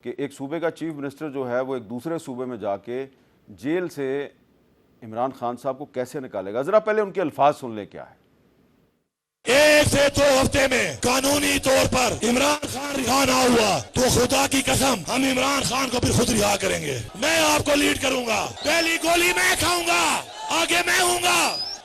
کہ ایک صوبے کا چیف منسٹر جو ہے وہ ایک دوسرے صوبے میں جا کے جیل سے عمران خان صاحب کو کیسے نکالے گا؟ ذرا پہلے ان کے الفاظ سن لیں کیا ہے۔ 1 سے 2 ہفتے میں قانونی طور پر عمران خان رہا نہ ہوا تو خدا کی قسم ہم عمران خان کو بھی خود رہا کریں گے۔ میں آپ کو لیڈ کروں گا، پہلی گولی میں کھاؤں گا، آگے میں ہوں گا۔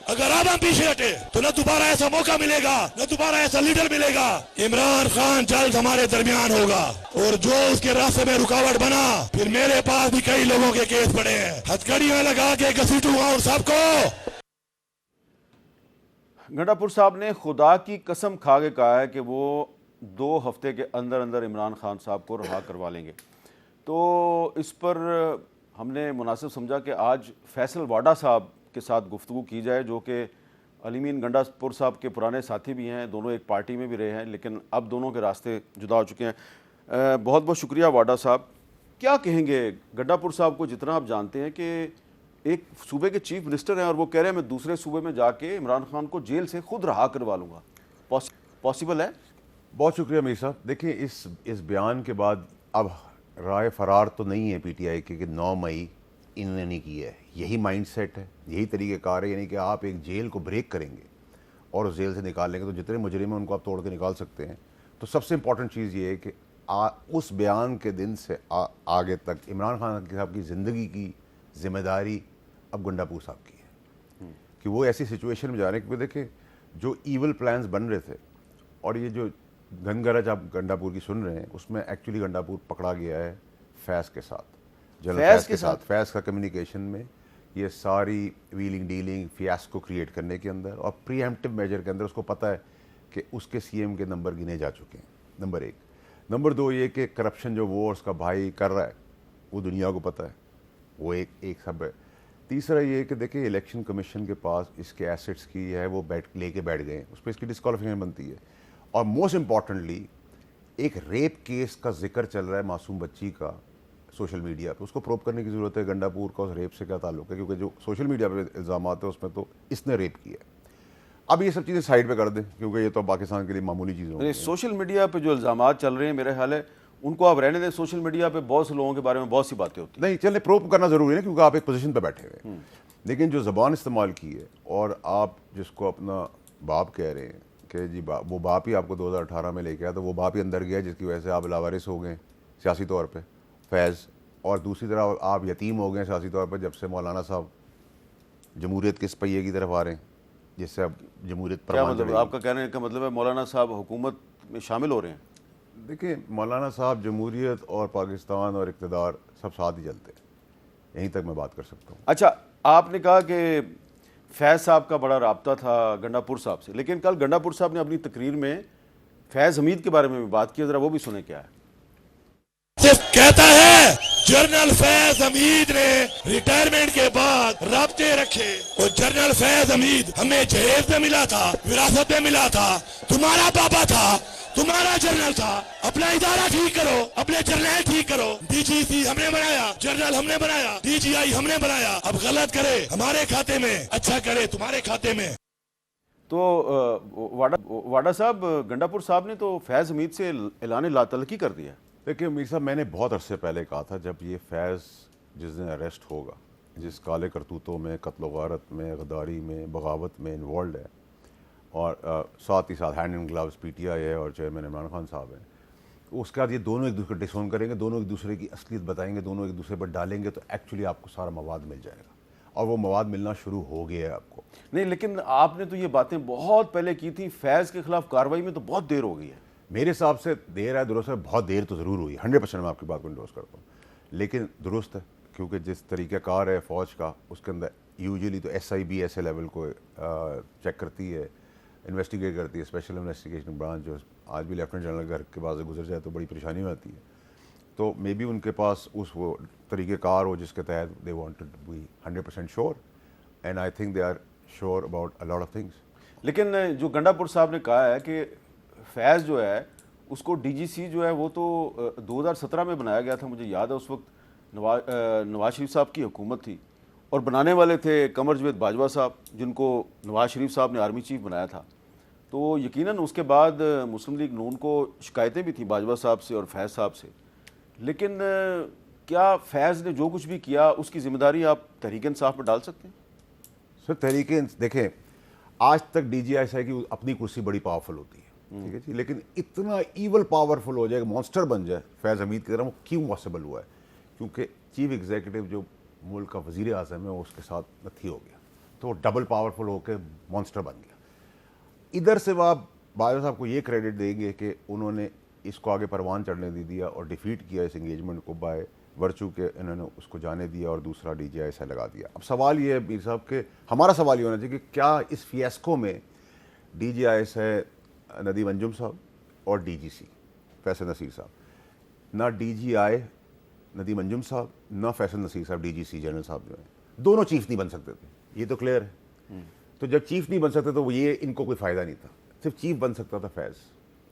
اگر اب ہم پیچھے ہٹے تو نہ دوبارہ ایسا موقع ملے گا، نہ دوبارہ ایسا لیڈر ملے گا۔ عمران خان جلد ہمارے درمیان ہوگا، اور جو اس کے راستے میں رکاوٹ بنا، پھر میرے پاس بھی کئی لوگوں کے کیس پڑے ہیں، ہتھکڑیاں لگا کے گھسیٹوں گا ان سب کو۔ گنڈا پور صاحب نے خدا کی قسم کھا کے کہا ہے کہ وہ 2 ہفتے کے اندر اندر عمران خان صاحب کو رہا کروا لیں گے۔ تو اس پر ہم نے مناسب سمجھا کہ آج فیصل واڈا صاحب کے ساتھ گفتگو کی جائے، جو کہ علی امین گنڈا پور صاحب کے پرانے ساتھی بھی ہیں، دونوں ایک پارٹی میں بھی رہے ہیں، لیکن اب دونوں کے راستے جدا ہو چکے ہیں۔ بہت بہت شکریہ واڈا صاحب۔ کیا کہیں گے گنڈا پور صاحب کو، جتنا آپ جانتے ہیں کہ ایک صوبے کے چیف منسٹر ہیں اور وہ کہہ رہے ہیں میں دوسرے صوبے میں جا کے عمران خان کو جیل سے خود رہا کروا لوں گا، پاسبل ہے؟ بہت شکریہ میر صاحب۔ دیکھیں اس بیان کے بعد اب رائے فرار تو نہیں ہے پی ٹی آئی کی کہ 9 مئی انہوں نے نہیں کی ہے۔ یہی مائنڈ سیٹ ہے، یہی طریقہ کار ہے، یعنی کہ آپ ایک جیل کو بریک کریں گے اور اس جیل سے نکال لیں گے تو جتنے مجرم ہیں ان کو آپ توڑ کے نکال سکتے ہیں۔ تو سب سے امپورٹنٹ چیز یہ ہے کہ اس بیان کے دن سے آگے تک عمران خان صاحب کی زندگی کی ذمہ داری اب گنڈا پور صاحب کی ہے کہ وہ ایسی سچویشن میں جا رہے ہیں کہ دیکھیں جو ایول پلانز بن رہے تھے، اور یہ جو گن گرج آپ گنڈا پور کی سن رہے ہیں، اس میں ایکچولی گنڈا پور پکڑا گیا ہے فیض کے ساتھ، جنرل فیض کے ساتھ، فیض کا کمیونیکیشن میں یہ ساری ویلنگ ڈیلنگ فیاس کو کریٹ کرنے کے اندر اور پری ایمپٹیو میجر کے اندر اس کو پتہ ہے کہ اس کے سی ایم کے نمبر گنے جا چکے ہیں، نمبر 1۔ نمبر 2 یہ کہ کرپشن جو وہ اور اس کا بھائی کر رہا ہے وہ دنیا کو پتہ ہے، وہ ایک سب ہے۔ تیسرا یہ کہ دیکھیں الیکشن کمیشن کے پاس اس کے ایسٹس کی ہے، وہ لے کے بیٹھ گئے ہیں، اس پہ اس کی ڈسکوالیفیکیشن بنتی ہے۔ اور موسٹ امپورٹنٹلی ایک ریپ کیس کا ذکر چل رہا ہے معصوم بچی کا سوشل میڈیا پہ، اس کو پروو کرنے کی ضرورت ہے گنڈا پور کا اس ریپ سے کیا تعلق ہے، کیونکہ جو سوشل میڈیا پہ الزامات ہیں اس میں تو اس نے ریپ کیا ہے۔ اب یہ سب چیزیں سائڈ پہ کر دیں کیونکہ یہ تو پاکستان کے لیے معمولی چیزیں ہیں۔ سوشل میڈیا پہ جو الزامات چل رہے ہیں میرے خیال ہے ان کو آپ رہنے دیں، سوشل میڈیا پہ بہت سے لوگوں کے بارے میں بہت سی باتیں ہوتی ہیں۔ نہیں چلیں، پروو کرنا ضروری ہے کیونکہ آپ ایک پوزیشن پہ بیٹھے ہوئے ہیں، لیکن جو زبان استعمال کی ہے اور آپ جس کو اپنا باپ کہہ رہے ہیں کہ جی وہ باپ ہی آپ کو 2018 میں لے کے آیا، تو وہ باپ ہی اندر گیا جس کی وجہ سے آپ لاوارث ہو گئے سیاسی طور پہ فیض، اور دوسری طرف آپ یتیم ہو گئے سیاسی طور پر جب سے مولانا صاحب جمہوریت کے اس پہیے کی طرف آ رہے ہیں جس سے اب جمہوریت کیا مطلب آپ کا کہنے کا مطلب ہے مولانا صاحب حکومت میں شامل ہو رہے ہیں؟ دیکھیں مولانا صاحب جمہوریت اور پاکستان اور اقتدار سب ساتھ ہی چلتے ہیں، یہیں تک میں بات کر سکتا ہوں۔ اچھا، آپ نے کہا کہ فیض صاحب کا بڑا رابطہ تھا گنڈا پور صاحب سے، لیکن کل گنڈا پور صاحب نے اپنی تقریر میں فیض حمید کے بارے میں بھی بات کی، ذرا وہ بھی سنیں کیا ہے۔ صرف کہتا ہے جنرل فیض حمید نے ریٹائرمنٹ کے بعد رابطے رکھے، اور جنرل فیض حمید ہمیں جہیز میں ملا تھا، وراثت میں ملا تھا، تمہارا بابا تھا، تمہارا جنرل تھا، اپنا ادارہ ٹھیک کرو، اپنے جرنیل ٹھیک کرو۔ ڈی جی سی ہم نے بنایا، جنرل ہم نے بنایا، ڈی جی آئی ہم نے بنایا، اب غلط کرے ہمارے کھاتے میں، اچھا کرے تمہارے کھاتے میں۔ تو واڈا صاحب، گنڈا پور صاحب نے تو فیض حمید سے اعلان لا تعلقی کر دیا۔ دیکھیں میر صاحب، میں نے بہت عرصے پہلے کہا تھا جب یہ فیض جس دن اریسٹ ہوگا، جس کالے کرتوتوں میں، قتل و غارت میں، غداری میں، بغاوت میں انوالوڈ ہے، اور ساتھ ہی ساتھ hand and gloves P T I ہے اور چیئرمین عمران خان صاحب ہیں، اس کے بعد یہ دونوں ایک دوسرے کو ڈسون کریں گے، دونوں ایک دوسرے کی اصلیت بتائیں گے، دونوں ایک دوسرے پر ڈالیں گے، تو ایکچولی آپ کو سارا مواد مل جائے گا، اور وہ مواد ملنا شروع ہو گیا ہے آپ کو۔ نہیں، لیکن آپ نے تو یہ باتیں بہت پہلے کی تھی، فیض کے خلاف کارروائی میں تو بہت دیر ہو گئی ہے۔ میرے حساب سے دیر ہے، درست ہے، بہت دیر تو ضرور ہوئی، 100% میں آپ کی بات کو انڈورس کرتا ہوں، لیکن درست ہے کیونکہ جس طریقہ کار ہے فوج کا، اس کے اندر یوزلی تو ایس آئی بی ایسے لیول کو چیک کرتی ہے، انویسٹیگیٹ کرتی ہے، اسپیشل انویسٹیگیشن برانچ جو آج بھی لیفٹنٹ جنرل گھر کے بعد گزر جائے تو بڑی پریشانی ہوتی ہے، تو مے بی ان کے پاس اس وہ طریقہ کار ہو جس کے تحت they wanted to be 100% sure, and I think they are sure about a lot of things. لیکن جو گنڈا پور صاحب نے کہا ہے کہ فیض جو ہے اس کو ڈی جی سی جو ہے وہ تو 2017 میں بنایا گیا تھا، مجھے یاد ہے اس وقت نواز شریف صاحب کی حکومت تھی، اور بنانے والے تھے قمر جاوید باجوہ صاحب جن کو نواز شریف صاحب نے آرمی چیف بنایا تھا۔ تو یقیناً اس کے بعد مسلم لیگ نون کو شکایتیں بھی تھیں باجوہ صاحب سے اور فیض صاحب سے لیکن کیا فیض نے جو کچھ بھی کیا اس کی ذمہ داری آپ تحریک انصاف پہ ڈال سکتے ہیں؟ سر دیکھیں آج تک ڈی جی ایس ہے کہ اپنی کرسی بڑی پاورفل ہوتی ہے، ٹھیک ہے جی، لیکن اتنا ایول پاورفل ہو جائے کہ مانسٹر بن جائے فیض حمید کی طرح، وہ کیوں پاسبل ہوا ہے؟ کیونکہ چیف ایگزیکٹو جو ملک کا وزیر اعظم ہے وہ اس کے ساتھ نتھی ہو گیا، تو وہ ڈبل پاورفل ہو کے مانسٹر بن گیا۔ ادھر سے وہ آپ باجوہ صاحب کو یہ کریڈٹ دیں گے کہ انہوں نے اس کو آگے پروان چڑھنے دیا اور ڈیفیٹ کیا اس انگیجمنٹ کو بائے ورچو کہ انہوں نے اس کو جانے دیا اور دوسرا ڈی جی آئی ایس لگا دیا۔ اب سوال یہ ہے میر صاحب کہ ہمارا سوال یہ ہونا چاہیے کہ کیا اس فیاسکو میں ڈی جی آئی ایس ہے ندیم انجم صاحب اور ڈی جی سی فیصل نصیر صاحب، نہ ڈی جی آئی ندیم انجم صاحب نہ فیصل نصیر صاحب ڈی جی سی جنرل صاحب جو ہیں دونوں چیف نہیں بن سکتے تھے، یہ تو کلیئر ہے۔ تو جب چیف نہیں بن سکتے تو وہ یہ ان کو کوئی فائدہ نہیں تھا، صرف چیف بن سکتا تھا فیض،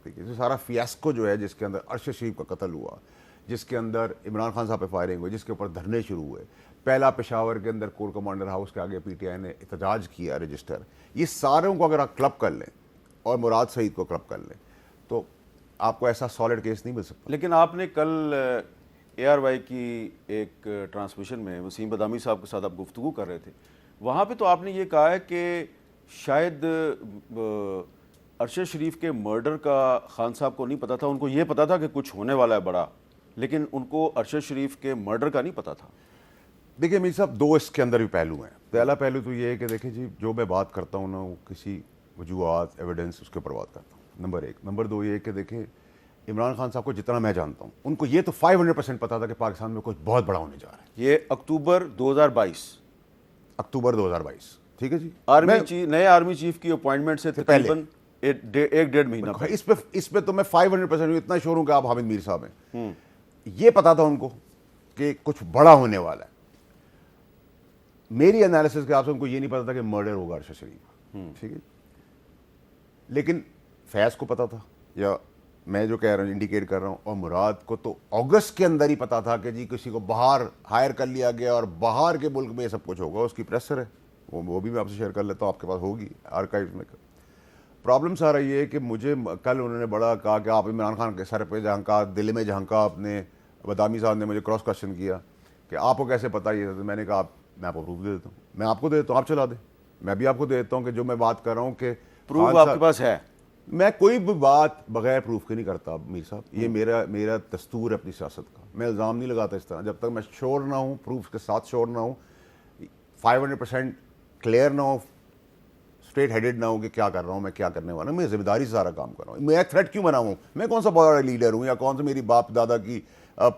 ٹھیک ہے۔ سارا فیاسکو جو ہے جس کے اندر ارشد شریف کا قتل ہوا، جس کے اندر عمران خان صاحب پہ فائرنگ ہوئی، جس کے اوپر دھرنے شروع ہوئے، پہلا پشاور کے اندر کور کمانڈر ہاؤس کے آگے پی ٹی آئی نے احتجاج کیا رجسٹر، یہ ساروں کو اگر آپ کلب کر لیں اور مراد سعید کو کلب کر لیں تو آپ کو ایسا سالڈ کیس نہیں مل سکتا۔ لیکن آپ نے کل اے آر وائی کی ایک ٹرانسمیشن میں وسیم بدامی صاحب کے ساتھ آپ گفتگو کر رہے تھے، وہاں پہ تو آپ نے یہ کہا ہے کہ شاید ارشد شریف کے مرڈر کا خان صاحب کو نہیں پتا تھا، ان کو یہ پتا تھا کہ کچھ ہونے والا ہے بڑا، لیکن ان کو ارشد شریف کے مرڈر کا نہیں پتا تھا۔ دیکھیں میر صاحب دو اس کے اندر بھی پہلو ہیں۔ پہلا پہلو تو یہ ہے کہ دیکھیں جی جو میں بات کرتا ہوں نا وہ کسی وجوہات ایویڈنس اس کے اوپر بات کرتا ہوں، نمبر ایک۔ نمبر دو یہ کہ دیکھیں عمران خان صاحب کو جتنا میں جانتا ہوں ان کو یہ تو 500% پتا تھا کہ پاکستان میں کچھ بہت بڑا ہونے جا رہا ہے۔ یہ اکتوبر 2022 اکتوبر 2022، ٹھیک ہے جی، نئے آرمی چیف کی اپوائنٹمنٹ سے تقریباً ایک ڈیڑھ مہینہ پہلے۔ اس پہ تو میں 500% اتنا شور ہوں کہ آپ حامد میر صاحب ہیں، یہ پتا تھا ان کو کہ کچھ بڑا ہونے والا ہے۔ میری انالیسس کے آپ سے ان کو یہ نہیں پتا تھا کہ مرڈر ہوگا ارشد شریف، ٹھیک ہے، لیکن فیض کو پتا تھا، یا میں جو کہہ رہا ہوں انڈیکیٹ کر رہا ہوں، اور مراد کو تو اگست کے اندر ہی پتا تھا کہ جی کسی کو باہر ہائر کر لیا گیا اور باہر کے ملک میں یہ سب کچھ ہوگا، اس کی پریسر ہے، وہ بھی میں آپ سے شیئر کر لیتا ہوں، آپ کے پاس ہوگی آرکائیوز میں۔ پرابلم سارا یہ ہے کہ مجھے کل انہوں نے بڑا کہا کہ آپ عمران خان کے سر پہ جھانکا، دل میں جھانکا، اپنے بدامی صاحب نے مجھے کراس کوشچن کیا کہ آپ کو کیسے پتا یہ، میں نے کہا میں آپ کو پروف دے دیتا ہوں، میں آپ کو دے دیتا ہوں، آپ چلا دیں، میں بھی آپ کو دے دیتا ہوں کہ جو میں بات کر رہا ہوں کہ پروف آپ کے پاس ہے۔ میں کوئی بھی بات بغیر پروف کے نہیں کرتا میر صاحب، یہ میرا دستور ہے اپنی سیاست کا، میں الزام نہیں لگاتا اس طرح جب تک میں شور نہ ہوں، پروف کے ساتھ شور نہ ہوں، 500% کلیئر نہ ہو، اسٹریٹ ہیڈڈ نہ ہو کہ کیا کر رہا ہوں میں، کیا کرنے والا ہوں، میں ذمہ داری سے سارا کام کر رہا ہوں۔ میں تھریٹ کیوں بناؤں؟ میں کون سا بڑا لیڈر ہوں یا کون سا میری باپ دادا کی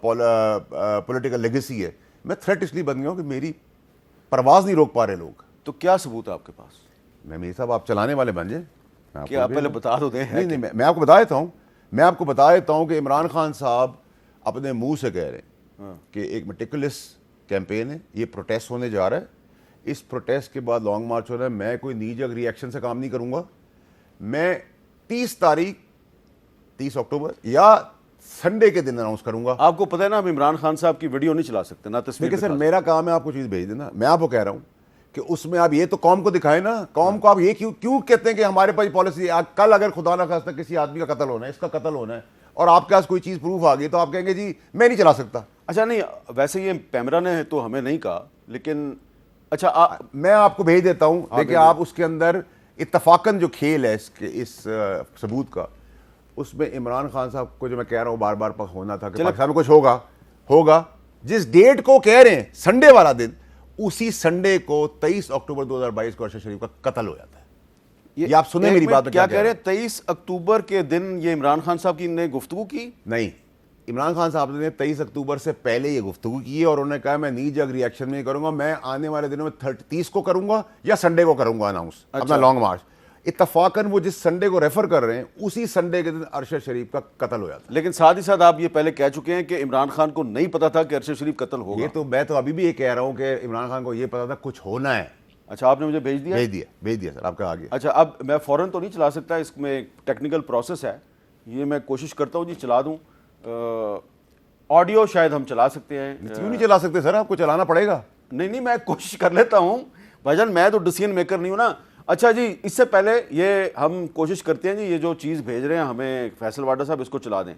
پولیٹیکل لیگیسی ہے؟ میں تھریٹ اس لیے بن گیا ہوں کہ میری پرواز نہیں روک پا رہے لوگ۔ تو کیا ثبوت ہے آپ کے پاس؟ میر صاحب آپ چلانے والے بن جائیں، کہ آپ پہلے بتا دو دیں۔ نہیں میں آپ کو بتا دیتا ہوں، میں آپ کو بتا دیتا ہوں کہ عمران خان صاحب اپنے منہ سے کہہ رہے ہیں کہ ایک میٹیکولس کیمپین ہے، یہ پروٹیسٹ ہونے جا رہا ہے، اس پروٹیسٹ کے بعد لانگ مارچ ہو رہا ہے، میں کوئی نی جگ ری ایکشن سے کام نہیں کروں گا، میں 30 اکتوبر یا سنڈے کے دن اناؤنس کروں گا۔ آپ کو پتہ ہے نا ہم عمران خان صاحب کی ویڈیو نہیں چلا سکتے، نہ تصویر۔ دیکھیں سر میرا کام ہے آپ کو چیز بھیج دینا، میں آپ کو کہہ رہا ہوں کہ اس میں آپ یہ تو قوم کو دکھائیں نا، قوم کو آپ یہ کیوں کہتے ہیں کہ ہمارے پاس پالیسی، کل اگر خدا نہ خواستہ کسی آدمی کا قتل ہونا ہے، اس کا قتل ہونا ہے، اور آپ کے پاس کوئی چیز پروف آ گئی تو آپ کہیں گے جی میں نہیں چلا سکتا۔ اچھا نہیں، ویسے یہ پیمرا نے تو ہمیں نہیں کہا، لیکن اچھا میں آپ کو بھیج دیتا ہوں، دیکھیں آپ اس کے اندر اتفاقاً جو کھیل ہے اس ثبوت کا، اس میں عمران خان صاحب کو جو میں کہہ رہا ہوں بار بار ہونا تھا کہ پاکستان میں کچھ ہوگا، جس ڈیٹ کو کہہ رہے ہیں سنڈے والا دن، اسی سنڈے کو 23 اکتوبر 2022 کو ارشد شریف کا قتل ہو جاتا ہے۔ یہ آپ سنیں میری بات، کیا کہہ رہے ہیں 23 اکتوبر کے دن یہ عمران خان صاحب کی نے گفتگو کی؟ نہیں، عمران خان صاحب نے 23 اکتوبر سے پہلے یہ گفتگو کی ہے اور انہوں نے کہا میں نی جگ ری ایکشن نہیں کروں گا، میں آنے والے دنوں میں 30 کو کروں گا یا سنڈے کو کروں گا اناؤنس اپنا لانگ مارچ۔ اتفاقاً وہ جس سنڈے کو ریفر کر رہے ہیں اسی سنڈے کے دن ارشد شریف کا قتل ہو جاتا ہے۔ لیکن ساتھ ہی ساتھ آپ یہ پہلے کہہ چکے ہیں کہ عمران خان کو نہیں پتا تھا کہ ارشد شریف قتل ہوگا۔ یہ تو میں تو ابھی بھی یہ کہہ رہا ہوں کہ عمران خان کو یہ پتا تھا کچھ ہونا ہے۔ اچھا آپ نے مجھے بھیج دیا سر، آپ کا آ گیا۔ اچھا اب میں فوراً تو نہیں چلا سکتا، اس میں ٹیکنیکل پروسیس ہے، یہ میں کوشش کرتا ہوں جی چلا دوں۔ آڈیو شاید ہم چلا سکتے ہیں۔ کیوں نہیں چلا سکتے سر؟ آپ کو چلانا پڑے گا۔ نہیں میں کوشش کر لیتا ہوں بھائی جان، میں تو ڈیسیژن میکر نہیں ہوں نا۔ اچھا جی اس سے پہلے یہ ہم کوشش کرتے ہیں جی یہ جو چیز بھیج رہے ہیں ہمیں فیصل واڈا صاحب، اس کو چلا دیں۔